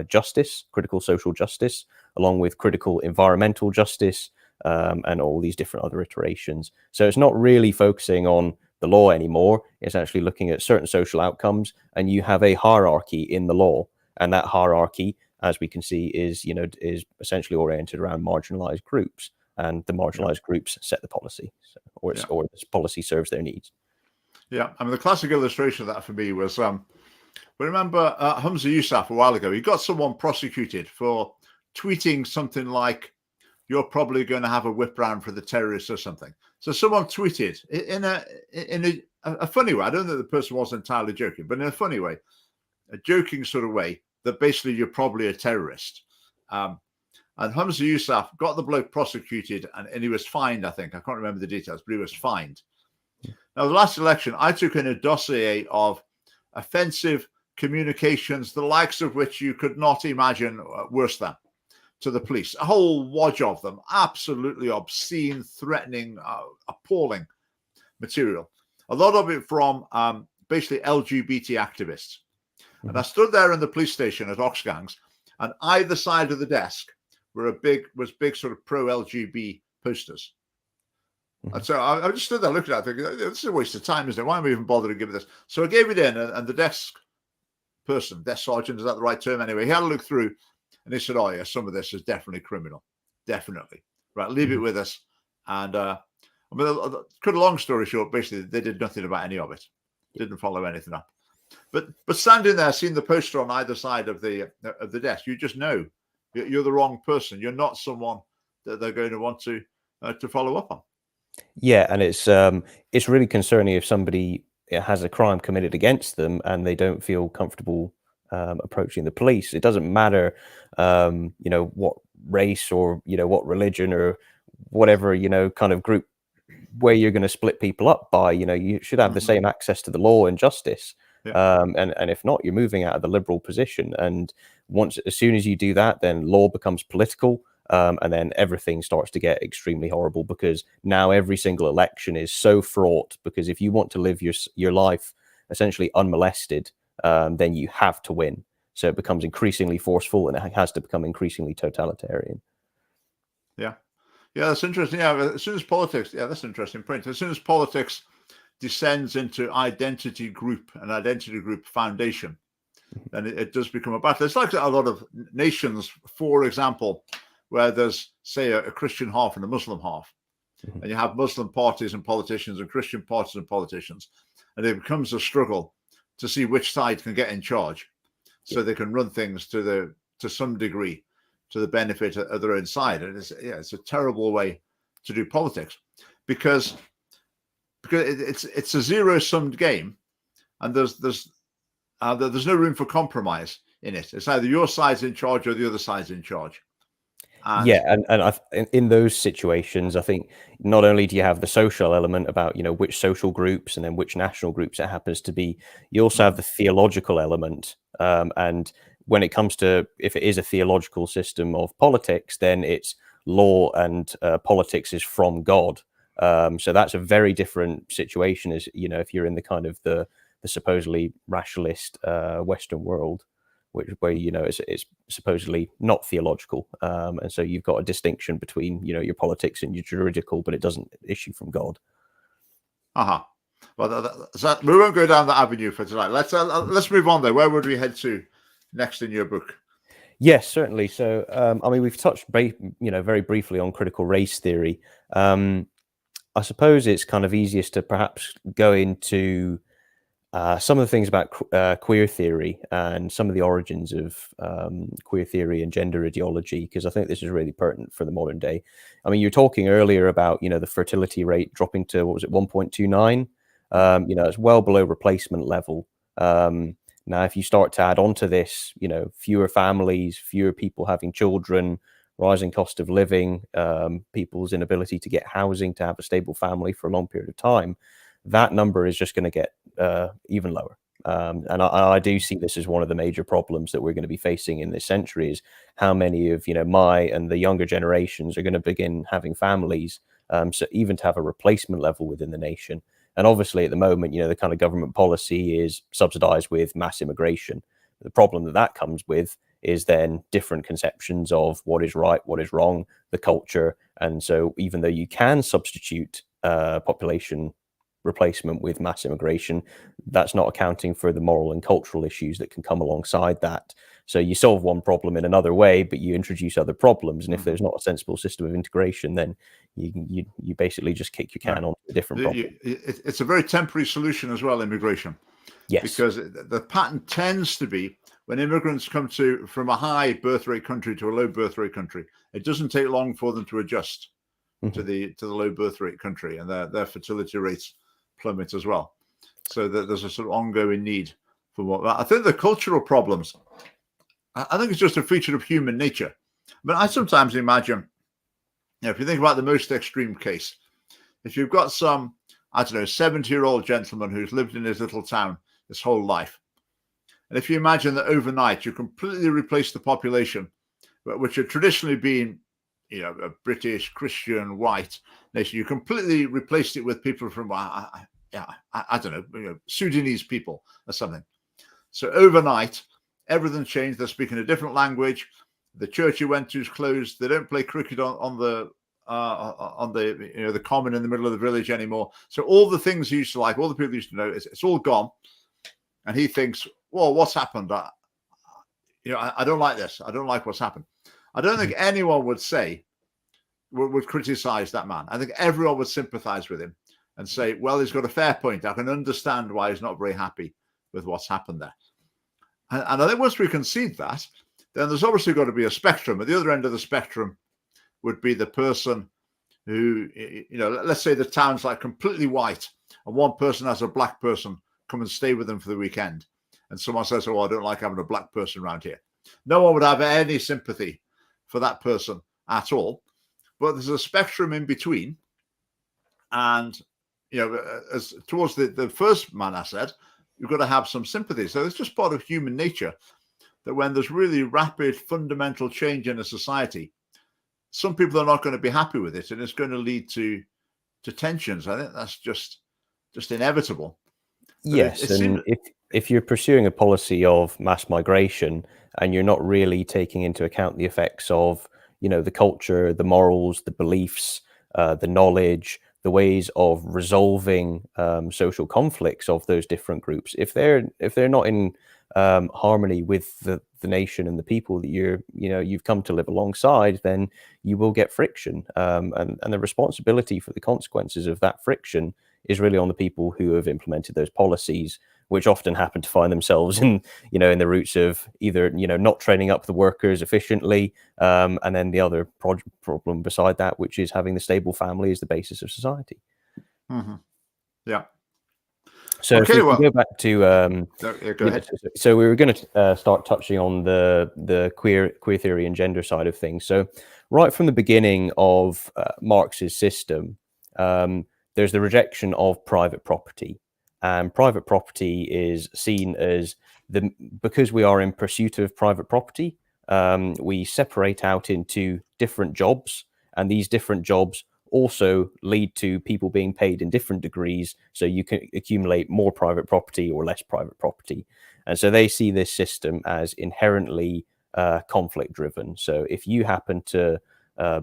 justice, critical social justice, along with critical environmental justice, and all these different other iterations. So it's not really focusing on the law anymore. It's actually looking at certain social outcomes, and you have a hierarchy in the law. And that hierarchy, as we can see, is essentially oriented around marginalized groups, and the marginalized groups set the policy, or this policy serves their needs. Yeah, I mean, the classic illustration of that for me was, remember Hamza Yousaf a while ago. He got someone prosecuted for tweeting something like, "You're probably going to have a whip round for the terrorists" or something. So someone tweeted in a funny way. I don't think the person was entirely joking, but in a funny way, a joking sort of way, that basically you're probably a terrorist. And Hamza Yousaf got the bloke prosecuted, and he was fined, I think. I can't remember the details, but he was fined. Now, the last election, I took in a dossier of offensive communications, the likes of which you could not imagine worse than, to the police. A whole wodge of them, absolutely obscene, threatening, appalling material. A lot of it from basically LGBT activists. And I stood there in the police station at Oxgangs, and either side of the desk was big sort of pro-LGB posters. And so I just stood there looking at it, thinking, this is a waste of time, isn't it? Why am I even bothering to give this? So I gave it in, and the desk sergeant, is that the right term anyway? He had a look through, and he said, "Oh yeah, some of this is definitely criminal. Definitely. Right, leave it with us." And I mean, cut a long story short, basically they did nothing about any of it. Didn't follow anything up. But standing there, seeing the poster on either side of the desk, you just know you're the wrong person. You're not someone that they're going to want to follow up on. Yeah, and it's really concerning if somebody has a crime committed against them and they don't feel comfortable approaching the police. It doesn't matter, what race or what religion or whatever kind of group where you're going to split people up by. You should have the same access to the law and justice. And if not, you're moving out of the liberal position. And as soon as you do that, then law becomes political. And then everything starts to get extremely horrible, because now every single election is so fraught, because if you want to live your life essentially unmolested, then you have to win. So it becomes increasingly forceful, and it has to become increasingly totalitarian. Yeah, that's interesting. Yeah, as soon as politics, that's an interesting point. As soon as politics descends into identity group foundation, then it does become a battle. It's like a lot of nations, for example, where there's, say, a Christian half and a Muslim half, and you have Muslim parties and politicians and Christian parties and politicians, and it becomes a struggle to see which side can get in charge, so they can run things to some degree to the benefit of their own side. And it's a terrible way to do politics, because it's a zero-summed game, and there's no room for compromise in it. It's either your side's in charge or the other side's in charge. And in those situations, I think not only do you have the social element about which social groups and then which national groups it happens to be, you also have the theological element. And when it comes to, if it is a theological system of politics, then it's law and politics is from God. So that's a very different situation, as if you're in the kind of the supposedly rationalist Western world, where it's supposedly not theological, and so you've got a distinction between your politics and your juridical, but it doesn't issue from God. Well, we won't go down that avenue for tonight. Let's move on there. Where would we head to next in your book? Yes, certainly. So I mean, we've touched very briefly on critical race theory. I suppose it's kind of easiest to perhaps go into some of the things about queer theory and some of the origins of queer theory and gender ideology, because I think this is really pertinent for the modern day. I mean, you were talking earlier about, the fertility rate dropping to, 1.29? It's well below replacement level. Now, if you start to add on to this, fewer families, fewer people having children, rising cost of living, people's inability to get housing, to have a stable family for a long period of time, that number is just going to get even lower. And I do see this as one of the major problems that we're going to be facing in this century, is how many of my and the younger generations are going to begin having families, so even to have a replacement level within the nation. And obviously at the moment, the kind of government policy is subsidized with mass immigration. The problem that comes with is then different conceptions of what is right, what is wrong, the culture. And so even though you can substitute population replacement with mass immigration, that's not accounting for the moral and cultural issues that can come alongside that. So you solve one problem in another way, but you introduce other problems. And if there's not a sensible system of integration, then you basically just kick your can onto a different problem. It's a very temporary solution as well, immigration. Yes. Because the pattern tends to be, when immigrants come from a high birth rate country to a low birth rate country, it doesn't take long for them to adjust to the low birth rate country, and their fertility rates plummet as well. So that there's a sort of ongoing need for what I think the cultural problems. I think it's just a feature of human nature. But I sometimes imagine, if you think about the most extreme case, if you've got some, I don't know, 70-year-old gentleman who's lived in his little town his whole life, and if you imagine that overnight you completely replace the population, which had traditionally been, a British, Christian, white nation, you completely replaced it with people from, I don't know, Sudanese people or something. So overnight, everything changed. They're speaking a different language. The church you went to is closed. They don't play cricket on the common in the middle of the village anymore. So all the things he used to like, all the people he used to know, it's all gone. And he thinks, well, what's happened? I don't like this. I don't like what's happened. I don't think anyone would criticize that man. I think everyone would sympathize with him and say, well, he's got a fair point. I can understand why he's not very happy with what's happened there. And I think once we concede that, then there's obviously got to be a spectrum. At the other end of the spectrum would be the person who, let's say the town's like completely white, and one person has a black person come and stay with them for the weekend. And someone says, oh, I don't like having a black person around here. No one would have any sympathy for that person at all. But there's a spectrum in between. And, as towards the first man I said, you've got to have some sympathy. So it's just part of human nature that when there's really rapid fundamental change in a society, some people are not going to be happy with it, and it's going to lead to tensions. I think that's just inevitable. But yes, and if you're pursuing a policy of mass migration and you're not really taking into account the effects of, the culture, the morals, the beliefs, the knowledge, the ways of resolving social conflicts of those different groups, if they're not in harmony with the nation and the people that you've come to live alongside, then you will get friction, and the responsibility for the consequences of that friction is really on the people who have implemented those policies, which often happen to find themselves in the roots of either not training up the workers efficiently, and then the other problem beside that, which is having the stable family as the basis of society. Yeah. So if we go back to go ahead. So we were going to start touching on the queer theory and gender side of things. So right from the beginning of Marx's system, there's the rejection of private property, and private property is seen as because we are in pursuit of private property, we separate out into different jobs, and these different jobs also lead to people being paid in different degrees, so you can accumulate more private property or less private property. And so they see this system as inherently conflict driven. So if you happen to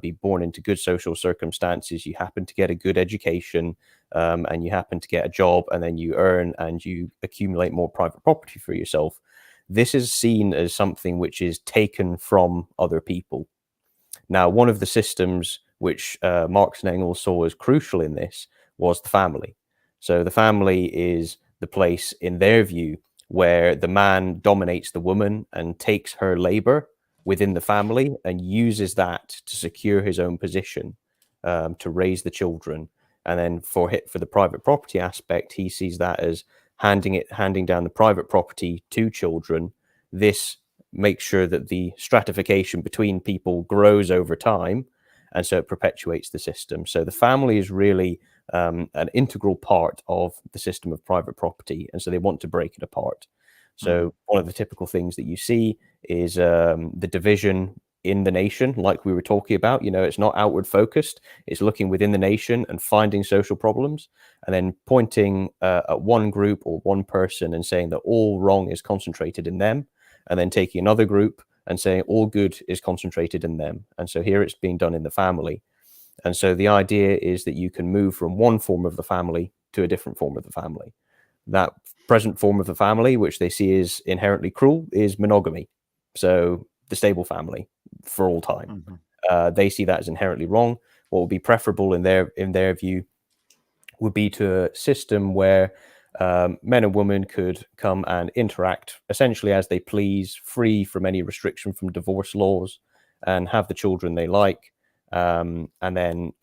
be born into good social circumstances, you happen to get a good education, and you happen to get a job, and then you earn and you accumulate more private property for yourself, this is seen as something which is taken from other people. Now, one of the systems which Marx and Engels saw as crucial in this was the family. So the family is the place, in their view, where the man dominates the woman and takes her labor within the family and uses that to secure his own position, to raise the children. And then for the private property aspect, he sees that as handing down the private property to children. This makes sure that the stratification between people grows over time, and so it perpetuates the system. So the family is really an integral part of the system of private property, and so they want to break it apart. So one of the typical things that you see is the division in the nation, like we were talking about. It's not outward focused. It's looking within the nation and finding social problems, and then pointing at one group or one person and saying that all wrong is concentrated in them, and then taking another group and saying all good is concentrated in them. And so here it's being done in the family. And so the idea is that you can move from one form of the family to a different form of the family. That present form of the family, which they see is inherently cruel, is monogamy. So the stable family for all time. They see that as inherently wrong. What would be preferable in their view would be to a system where men and women could come and interact essentially as they please, free from any restriction from divorce laws, and have the children they like. And then,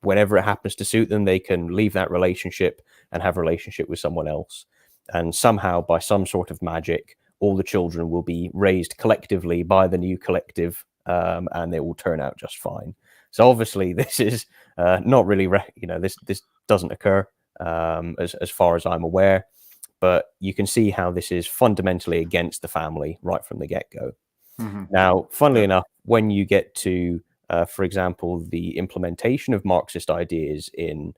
whenever it happens to suit them, they can leave that relationship and have a relationship with someone else. And somehow, by some sort of magic, all the children will be raised collectively by the new collective, and they will turn out just fine. So obviously, this is not really, this doesn't occur as far as I'm aware. But you can see how this is fundamentally against the family right from the get-go. Now, funnily enough, when you get to for example, the implementation of Marxist ideas in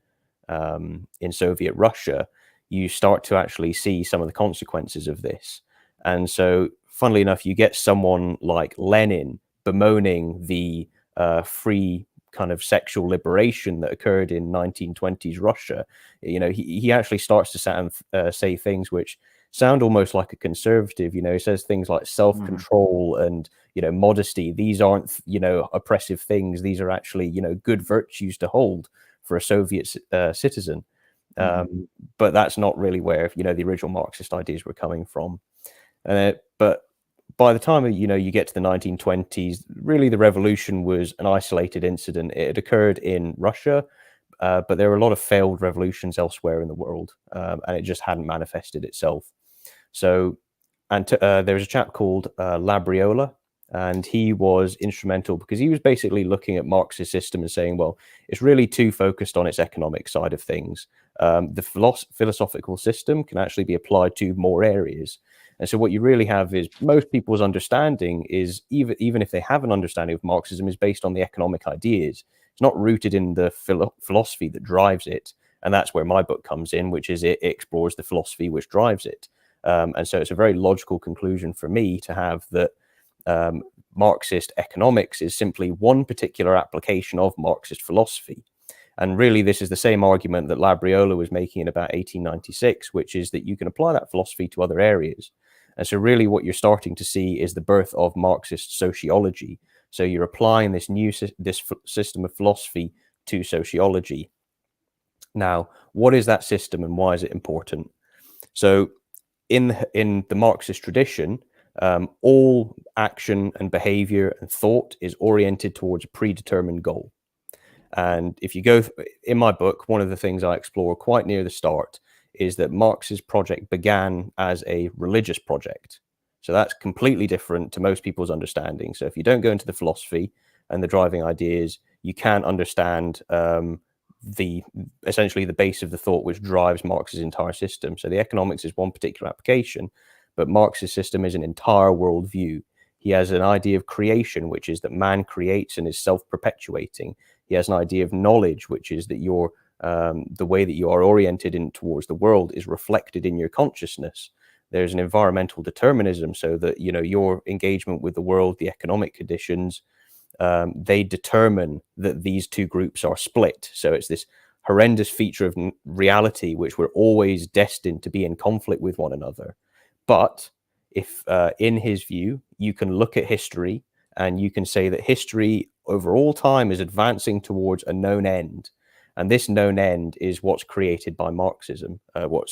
Soviet Russia, you start to actually see some of the consequences of this. And so, funnily enough, you get someone like Lenin bemoaning the free kind of sexual liberation that occurred in 1920s Russia. He actually starts to say things which sound almost like a conservative. He says things like self-control and modesty. These aren't oppressive things. These are actually good virtues to hold for a Soviet citizen. But that's not really where the original Marxist ideas were coming from. But by the time you get to the 1920s, really the revolution was an isolated incident. It had occurred in Russia, but there were a lot of failed revolutions elsewhere in the world, and it just hadn't manifested itself. So, and there was a chap called Labriola, and he was instrumental because he was basically looking at Marx's system and saying, well, it's really too focused on its economic side of things. The philosophical system can actually be applied to more areas. And so what you really have is most people's understanding is, even if they have an understanding of Marxism, is based on the economic ideas. It's not rooted in the philosophy that drives it. And that's where my book comes in, which is it explores the philosophy which drives it. And so it's a very logical conclusion for me to have that Marxist economics is simply one particular application of Marxist philosophy. And really, this is the same argument that Labriola was making in about 1896, which is that you can apply that philosophy to other areas. And so really what you're starting to see is the birth of Marxist sociology. So you're applying this system of philosophy to sociology. Now, what is that system and why is it important? So in the Marxist tradition, all action and behavior and thought is oriented towards a predetermined goal. And if you go in my book, one of the things I explore quite near the start is that Marx's project began as a religious project. So that's completely different to most people's understanding. So if you don't go into the philosophy and the driving ideas, you can't understand essentially the base of the thought which drives Marx's entire system. So the economics is one particular application, but Marx's system is an entire worldview. He has an idea of creation, which is that man creates and is self-perpetuating. He has an idea of knowledge, which is that the way that you are oriented towards the world is reflected in your consciousness. There's an environmental determinism, so that your engagement with the world, the economic conditions, they determine that these two groups are split. So it's this horrendous feature of reality which we're always destined to be in conflict with one another. But if in his view, you can look at history and you can say that history over all time is advancing towards a known end. And this known end is what's created by Marxism. What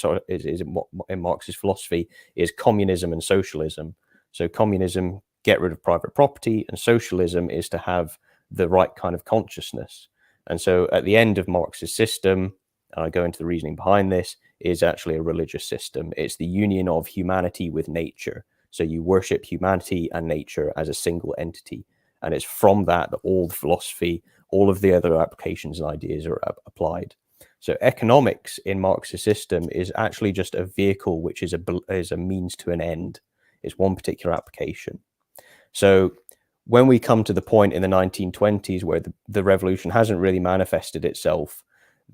in Marxist philosophy is communism and socialism. So communism, get rid of private property, and socialism is to have the right kind of consciousness. And so at the end of Marx's system, and I go into the reasoning behind this, is actually a religious system. It's the union of humanity with nature. So you worship humanity and nature as a single entity. And it's from that all the philosophy, all of the other applications and ideas are applied. So economics in Marx's system is actually just a vehicle, which is a means to an end. It's one particular application. So when we come to the point in the 1920s where the revolution hasn't really manifested itself,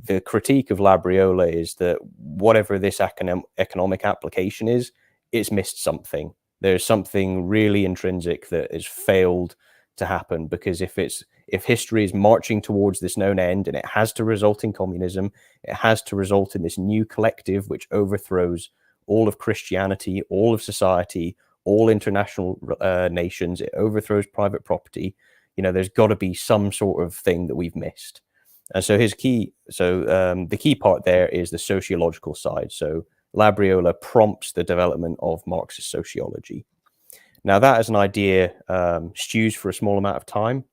the critique of Labriola is that whatever this economic application is, it's missed something. There's something really intrinsic that has failed to happen, because if history is marching towards this known end, and it has to result in communism, it has to result in this new collective which overthrows all of Christianity, all of society, all international nations, it overthrows private property, there's got to be some sort of thing that we've missed. And so the key part there is the sociological side. So Labriola prompts the development of Marxist sociology. Now that as an idea stews for a small amount of time.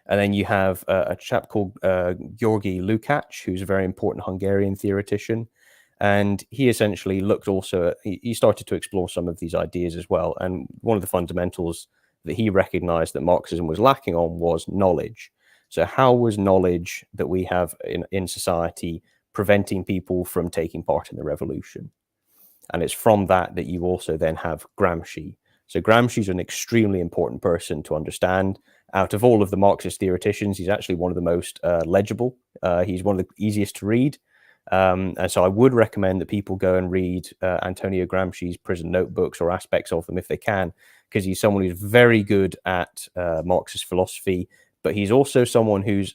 And then you have a chap called György Lukács, who's a very important Hungarian theoretician. And he essentially looked also at, he started to explore some of these ideas as well. And one of the fundamentals that he recognized that Marxism was lacking on was knowledge. So how was knowledge that we have in society preventing people from taking part in the revolution? And it's from that you also then have Gramsci. So Gramsci's an extremely important person to understand. Out of all of the Marxist theoreticians, he's actually one of the most legible. He's one of the easiest to read. And so I would recommend that people go and read Antonio Gramsci's prison notebooks or aspects of them if they can, because he's someone who's very good at Marxist philosophy, but he's also someone who's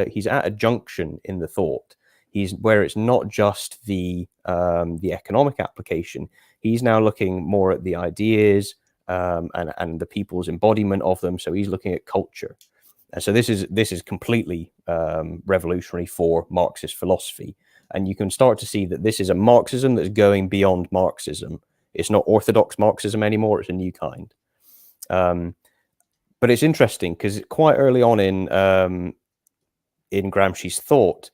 he's at a junction in the thought. He's where it's not just the economic application. He's now looking more at the ideas and the people's embodiment of them. So he's looking at culture. And so this is completely revolutionary for Marxist philosophy. And you can start to see that this is a Marxism that's going beyond Marxism. It's not orthodox Marxism anymore. It's a new kind. But it's interesting because quite early on in Gramsci's thought,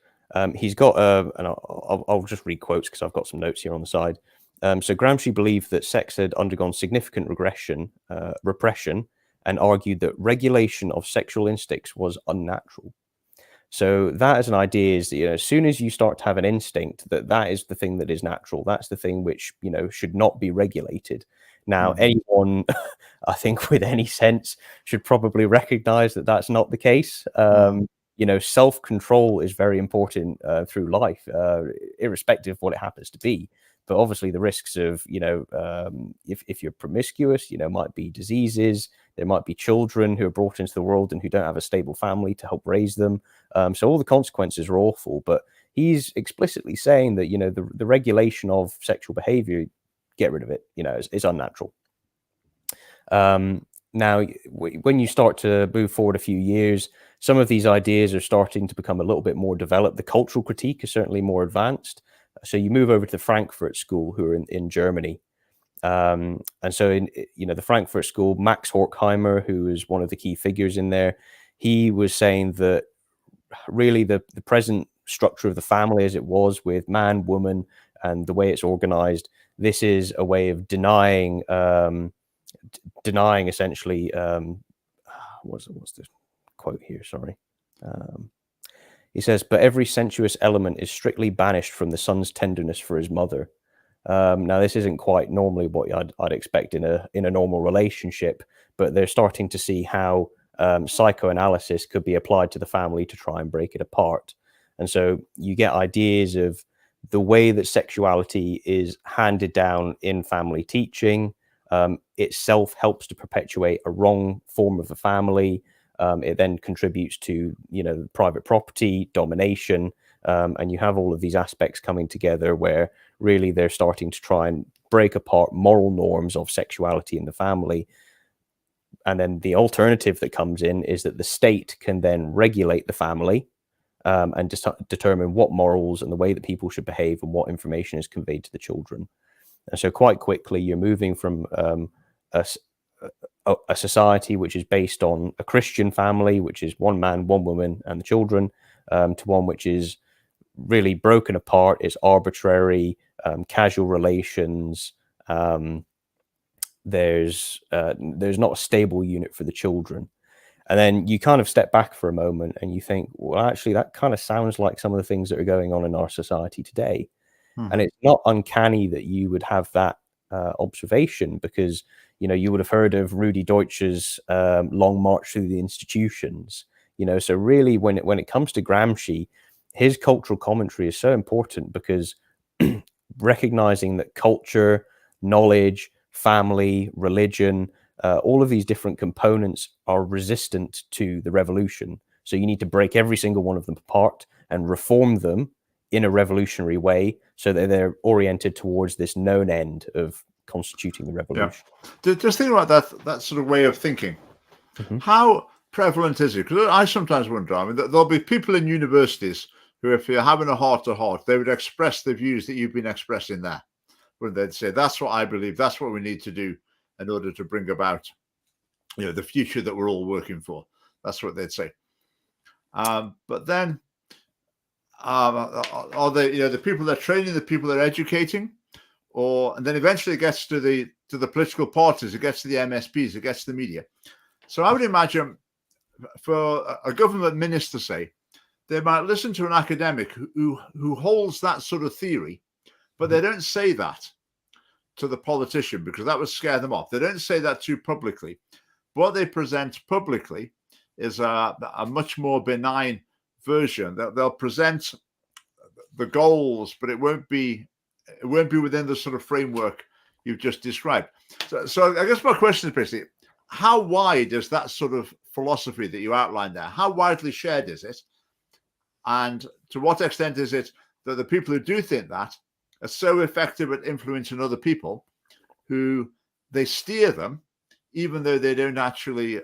he's got and I'll just read quotes because I've got some notes here on the side. So Gramsci believed that sex had undergone significant repression, and argued that regulation of sexual instincts was unnatural. So that as an idea is that, as soon as you start to have an instinct, that is the thing that is natural. That's the thing which, should not be regulated. Now, anyone, I think, with any sense should probably recognize that that's not the case. Self-control is very important through life, irrespective of what it happens to be. But obviously the risks of, if you're promiscuous, might be diseases. There might be children who are brought into the world and who don't have a stable family to help raise them. So all the consequences are awful. But he's explicitly saying that, the regulation of sexual behavior, get rid of it, it's unnatural. Now, when you start to move forward a few years, some of these ideas are starting to become a little bit more developed. The cultural critique is certainly more advanced. So you move over to the Frankfurt School, who are in Germany. And so in the Frankfurt School, Max Horkheimer, who is one of the key figures in there, he was saying that really the present structure of the family as it was with man, woman, and the way it's organized, this is a way of denying essentially, what's the quote here? Sorry. He says, but every sensuous element is strictly banished from the son's tenderness for his mother. Now, this isn't quite normally what I'd expect in a normal relationship, but they're starting to see how psychoanalysis could be applied to the family to try and break it apart. And so you get ideas of the way that sexuality is handed down in family teaching. Itself helps to perpetuate a wrong form of the family. It then contributes to, private property, domination, and you have all of these aspects coming together where really they're starting to try and break apart moral norms of sexuality in the family. And then the alternative that comes in is that the state can then regulate the family and determine what morals and the way that people should behave and what information is conveyed to the children. And so quite quickly, you're moving from a society which is based on a Christian family, which is one man, one woman, and the children, to one which is really broken apart. It's arbitrary, casual relations. There's not a stable unit for the children. And then you kind of step back for a moment and you think, well, actually, that kind of sounds like some of the things that are going on in our society today. And it's not uncanny that you would have that observation, because, you would have heard of Rudi Deutsch's Long March Through the Institutions. So really, when it comes to Gramsci, his cultural commentary is so important, because recognizing that culture, knowledge, family, religion, all of these different components are resistant to the revolution. So you need to break every single one of them apart and reform them in a revolutionary way, so that they're oriented towards this known end of constituting the revolution. Yeah. Just think about that sort of way of thinking. How prevalent is it? Because I sometimes wonder, I mean, there'll be people in universities who, if you're having a heart-to-heart, they would express the views that you've been expressing there, where they'd say, that's what I believe, that's what we need to do in order to bring about, the future that we're all working for. That's what they'd say. But then, are they, the people they're training, the people they're educating, and then eventually it gets to the political parties, it gets to the MSPs, it gets to the media. So I would imagine, for a government minister, say, they might listen to an academic who holds that sort of theory, but they don't say that to the politician, because that would scare them off. They don't say that too publicly. What they present publicly is a much more benign version. They'll present the goals, but it won't be within the sort of framework you've just described. So I guess my question is basically, how wide is that sort of philosophy that you outlined there? How widely shared is it? And to what extent is it that the people who do think that are so effective at influencing other people, who they steer them, even though they don't actually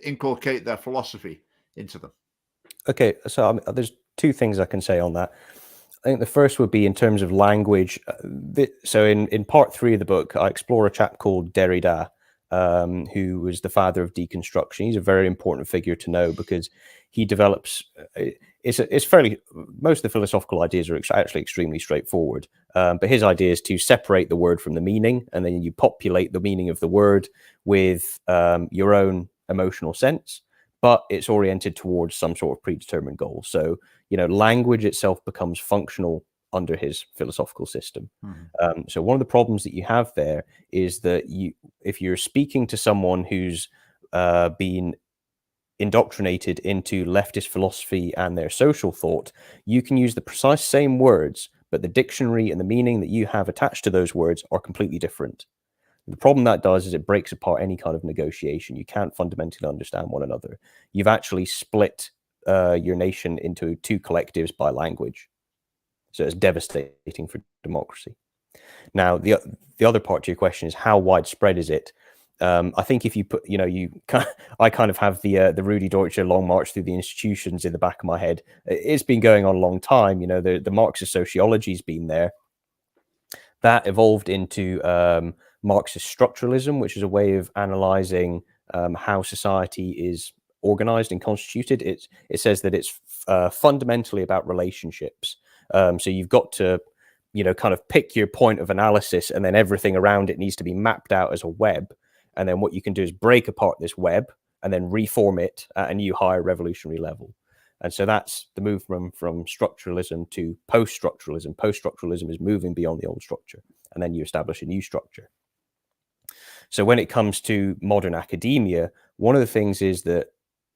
inculcate their philosophy into them? Okay, so there's two things I can say on that. I think the first would be in terms of language. So in part 3 of the book, I explore a chap called Derrida, who was the father of deconstruction. He's a very important figure to know, because he develops, it's fairly, most of the philosophical ideas are actually extremely straightforward. But his idea is to separate the word from the meaning, and then you populate the meaning of the word with your own emotional sense, but it's oriented towards some sort of predetermined goal. So, language itself becomes functional under his philosophical system. So one of the problems that you have there is that if you're speaking to someone who's been indoctrinated into leftist philosophy and their social thought, you can use the precise same words, but the dictionary and the meaning that you have attached to those words are completely different. The problem that does is it breaks apart any kind of negotiation. You can't fundamentally understand one another. You've actually split your nation into two collectives by language. So it's devastating for democracy. Now, the other part to your question is, how widespread is it? I think if you put, I kind of have the Rudi Deutscher Long March Through the Institutions in the back of my head. It's been going on a long time. The Marxist sociology has been there. That evolved into Marxist structuralism, which is a way of analyzing how society is organized and constituted. It says that it's fundamentally about relationships. So you've got to, kind of pick your point of analysis, and then everything around it needs to be mapped out as a web. And then what you can do is break apart this web and then reform it at a new higher revolutionary level. And so that's the movement from structuralism to post-structuralism. Post-structuralism is moving beyond the old structure, and then you establish a new structure. So when it comes to modern academia, one of the things is that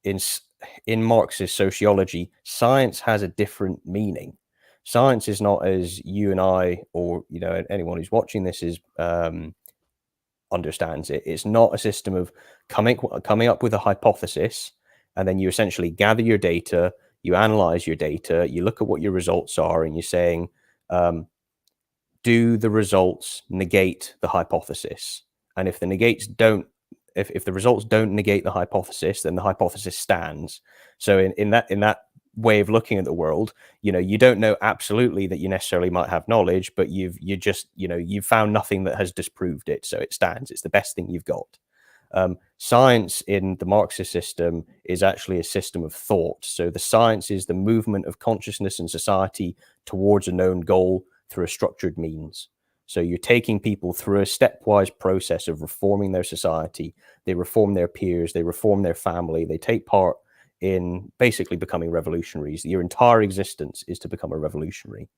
in Marxist sociology, science has a different meaning. Science is not, as you and I, or anyone who's watching this is understands it. It's not a system of coming up with a hypothesis, and then you essentially gather your data, you analyze your data, you look at what your results are, and you're saying, do the results negate the hypothesis? And if the results don't negate the hypothesis, then the hypothesis stands. So in that way of looking at the world, you don't know absolutely that you necessarily might have knowledge, but you've found nothing that has disproved it, so it stands. It's the best thing you've got. Science in the Marxist system is actually a system of thought. So the science is the movement of consciousness and society towards a known goal through a structured means. So you're taking people through a stepwise process of reforming their society. They reform their peers, they reform their family, they take part in basically becoming revolutionaries. Your entire existence is to become a revolutionary.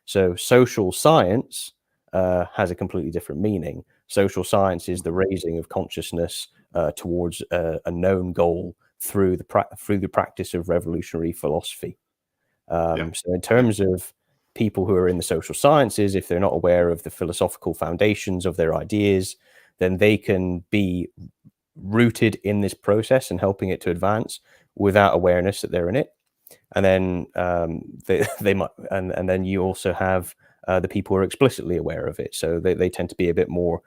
So social science has a completely different meaning. Social science is the raising of consciousness towards a known goal through the practice of revolutionary philosophy. So in terms of people who are in the social sciences, if they're not aware of the philosophical foundations of their ideas, then they can be rooted in this process and helping it to advance without awareness that they're in it. And then they might, and then you also have the people who are explicitly aware of it. So they tend to be a bit more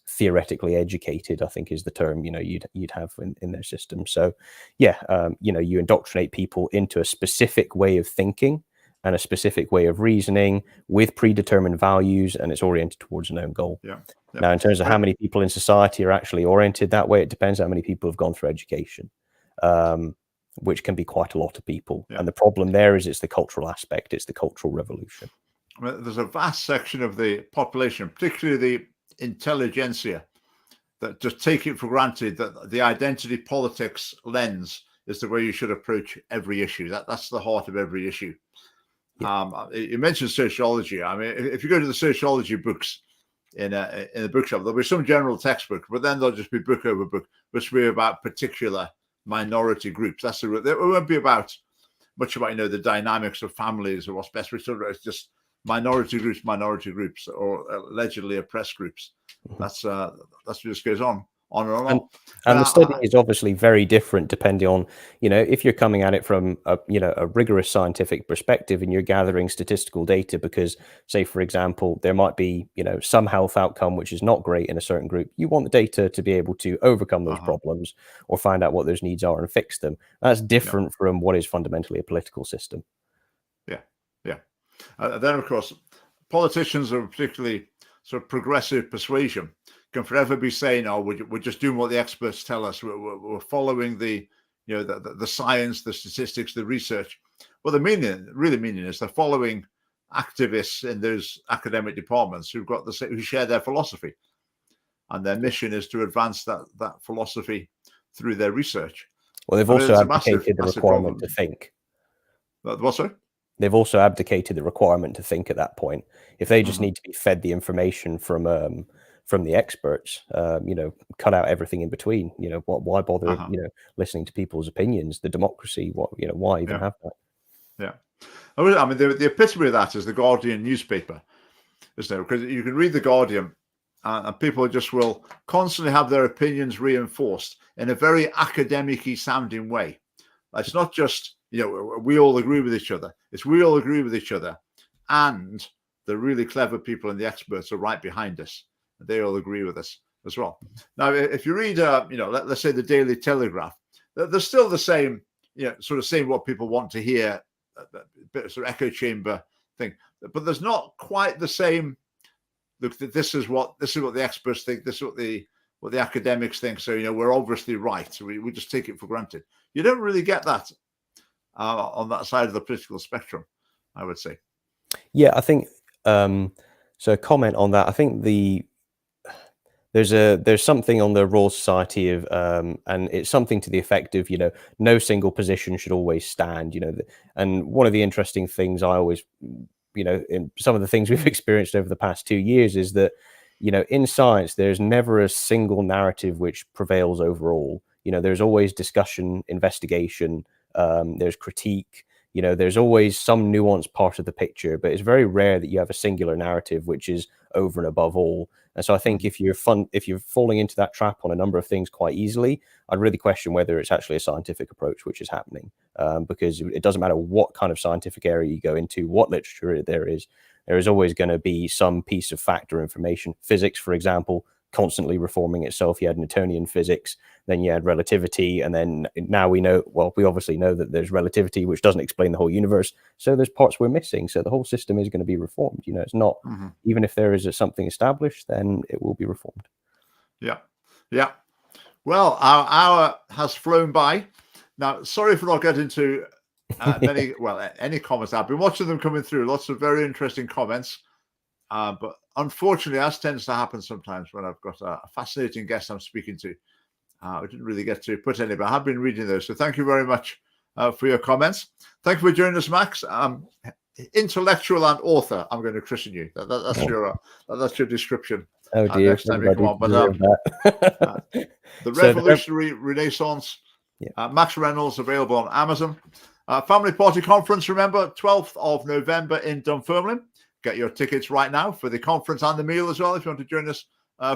theoretically educated, I think is the term, you'd have in their system. So yeah, you indoctrinate people into a specific way of thinking and a specific way of reasoning with predetermined values, and it's oriented towards a known goal. Now, in terms of how many people in society are actually oriented that way, it depends how many people have gone through education, which can be quite a lot of people. And the problem there is it's the cultural aspect, it's the cultural revolution. I mean, there's a vast section of the population, particularly the intelligentsia, that just take it for granted that the identity politics lens is the way you should approach every issue. That's the heart of every issue. You mentioned sociology. I mean, if you go to the sociology books in a bookshop, there'll be some general textbook, but then there'll just be book over book, which will be about particular minority groups. It won't be about much about the dynamics of families or what's best for children. It's just minority groups, or allegedly oppressed groups. That's what just goes on and on. And the study is obviously very different depending on, if you're coming at it from a rigorous scientific perspective and you're gathering statistical data because, say, for example, there might be, some health outcome which is not great in a certain group. You want the data to be able to overcome those problems or find out what those needs are and fix them. That's different from what is fundamentally a political system. Then, of course, politicians of particularly sort of progressive persuasion can forever be saying, "Oh, we're just doing what the experts tell us. We're following the science, the statistics, the research." Well, the really meaning is they're following activists in those academic departments who share their philosophy, and their mission is to advance that philosophy through their research. Well, they've also abdicated the requirement to think. What, sorry? They've also abdicated the requirement to think at that point. If they just need to be fed the information from the experts, cut out everything in between. Why bother, listening to people's opinions? The democracy, why even have that? Yeah, I mean, the epitome of that is the Guardian newspaper, isn't it? Because you can read the Guardian, and people just will constantly have their opinions reinforced in a very academic-y sounding way. It's not just we all agree with each other. It's we all agree with each other, and the really clever people and the experts are right behind us. They all agree with us as well. Now, if you read, let's say the Daily Telegraph, they're still the same, sort of saying what people want to hear, a bit of sort of echo chamber thing, but there's not quite the same. Look, this is what the experts think. This is what the academics think. So we're obviously right. So we just take it for granted. You don't really get that on that side of the political spectrum, I would say. Yeah, I think so. Comment on that. I think there's something on the Royal Society of, and it's something to the effect of, no single position should always stand. And one of the interesting things I always, in some of the things we've experienced over the past 2 years is that, in science, there's never a single narrative which prevails overall. There's always discussion, investigation, there's critique, there's always some nuanced part of the picture, but it's very rare that you have a singular narrative which is over and above all. And so I think if you're falling into that trap on a number of things quite easily, I'd really question whether it's actually a scientific approach which is happening, because it doesn't matter what kind of scientific area you go into, what literature there is always going to be some piece of fact or information. Physics, for example, constantly reforming itself. You had Newtonian physics, then you had relativity, and then now we obviously know that there's relativity, which doesn't explain the whole universe. So there's parts we're missing. So the whole system is going to be reformed. It's not, even if there is something established, then it will be reformed. Yeah. Well, our hour has flown by. Now, sorry for not getting to any comments. I've been watching them coming through. Lots of very interesting comments. But unfortunately, as tends to happen sometimes when I've got a fascinating guest I'm speaking to, I didn't really get to put any, but I have been reading those. So thank you very much for your comments. Thank you for joining us, Max. Intellectual and author, I'm going to christen you. That's your description. Oh dear, Next time you come on. But the Revolutionary Renaissance, Max Reynolds, available on Amazon. Family Party Conference, remember, 12th of November in Dunfermline. Get your tickets right now for the conference and the meal as well, if you want to join us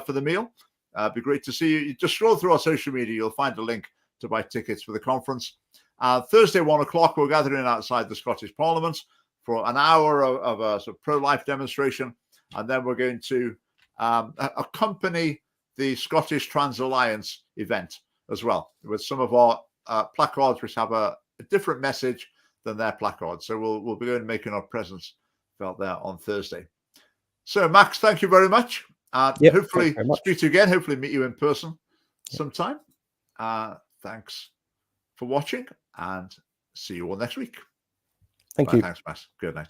for the meal. It'd be great to see you. You just scroll through our social media, you'll find a link to buy tickets for the conference. Thursday, 1 o'clock, we're gathering outside the Scottish Parliament for an hour of a sort of pro-life demonstration. And then we're going to accompany the Scottish Trans Alliance event as well, with some of our placards which have a different message than their placards. So we'll be going and making our presence felt there on Thursday. So Max, thank you very much. Hopefully speak to you again, hopefully meet you in person sometime. Thanks for watching and see you all next week. Thank you. Thanks, Max. Good night.